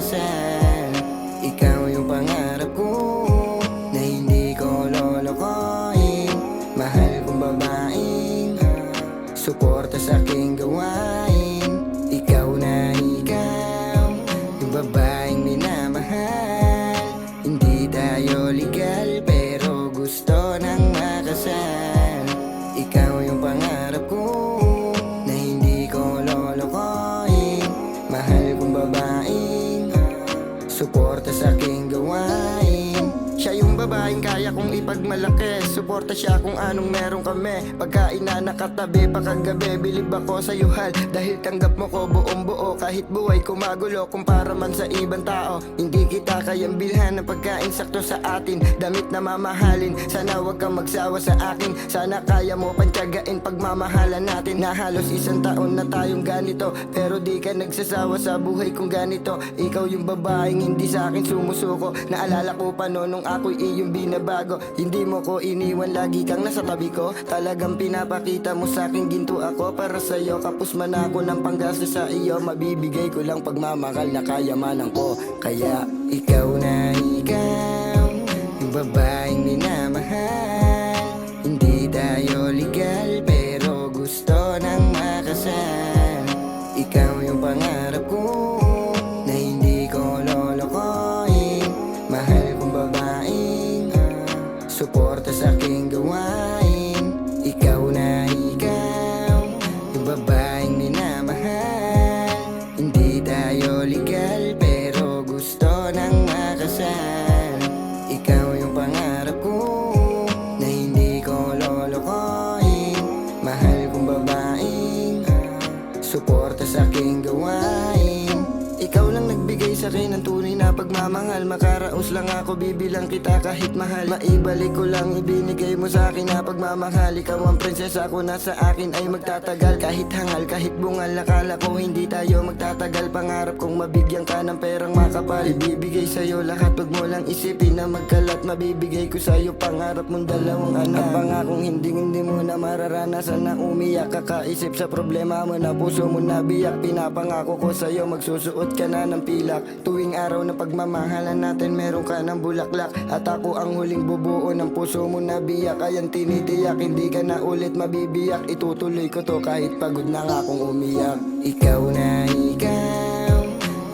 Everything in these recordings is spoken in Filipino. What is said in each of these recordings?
makasal. Ikaw yung pangarap ko na hindi ko lolokohin. Mahal kong babaeng suporta sa aking gawain. Ikaw na ikaw, yung babaeng minamahal. Hindi tayo legal pero gusto nang makasal. Ikaw yung pangarap ko na hindi ko lolokohin. Mahal kong babaeng suporta sa aking gawain. Siya yung babaeng kaya kong ipagmalaki. Suporta siya kung anong meron kami. Pagkain na nakatabi pa kagabi. Bilib ako sa yuhal dahil tanggap mo ko buong buo. Kahit buhay ko magulo kumpara man sa ibang tao. Hindi kita kayang bilhan ng pagkain sakto sa atin. Damit na mamahalin, sana wag kang magsawa sa akin. Sana kaya mo pantiyagain pagmamahalan natin. Na halos 1 taon na tayong ganito, pero di ka nagsasawa sa buhay kong ganito. Ikaw yung babaeng hindi sa akin sumusuko. Naalala ko pa noon nung ako'y iyong binabago. Hindi mo ko iniwan, lagi kang nasa tabi ko. Talagang pinapakita mo sa akin ginto ako para sa'yo. Kapos man ako ng panggastos sa iyo. Mabibigay ko lang pagmamahal na kayamanan ko. Kaya ikaw na ikaw, yung babaeng minamahal. Hindi tayo legal pero gusto nang makasal. Ikaw yung pangarap ko na hindi ko lolokohin. Mahal kong babaeng suporta sa aking gawain. Ikaw na ikaw, yung babaeng minamahal. Hindi tayo legal pero gusto nang makasal. Ikaw yung pangarap ko na hindi ko lolokohin. Mahal kong babaeng suporta sa aking gawain. Ikaw lang nagbigay sa akin ng tunay na pagmamahal. Makaraos lang ako, bibilang kita kahit mahal. Maibalik ko lang ibinigay mo sa akin na pagmamahal. Ikaw ang prinsesa ko na sa akin ay magtatagal. Kahit hangal, kahit bungal, akala ko hindi tayo magtatagal. Pangarap kong mabigyan ka ng perang makapal. Ibibigay sa'yo lahat, wag mo lang isipin na magkalat. Mabibigay ko sa'yo pangarap mong 2 anak. At pangakong hindi mo na mararanasan na umiyak. Kakaisip sa problema mo na puso mo nabiyak. Pinapangako ko sa'yo magsusuot ka na ng pilak. Tuwing araw na pagmamahalan natin meron ka ng bulaklak. At ako ang huling bubuo ng puso mo nabiyak. Ayang tinitiyak, hindi ka na ulit mabibiyak. Itutuloy ko to kahit pagod na nga akong umiyak. Ikaw na ikaw,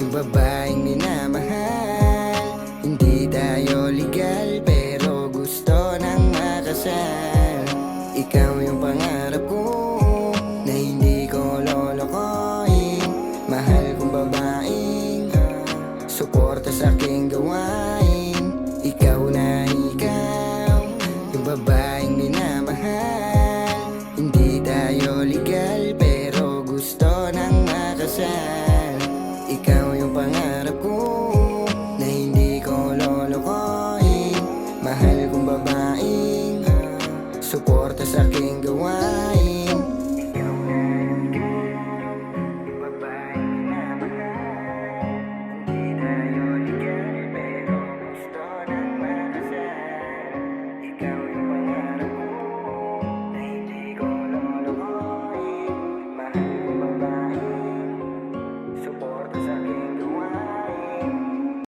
yung babaeng minamahal. Hindi tayo legal pero gusto nang makasal. Ikaw yung pangarap ko na hindi ko lolokohin. Mahal kong babaeng suporta sa aking gawain.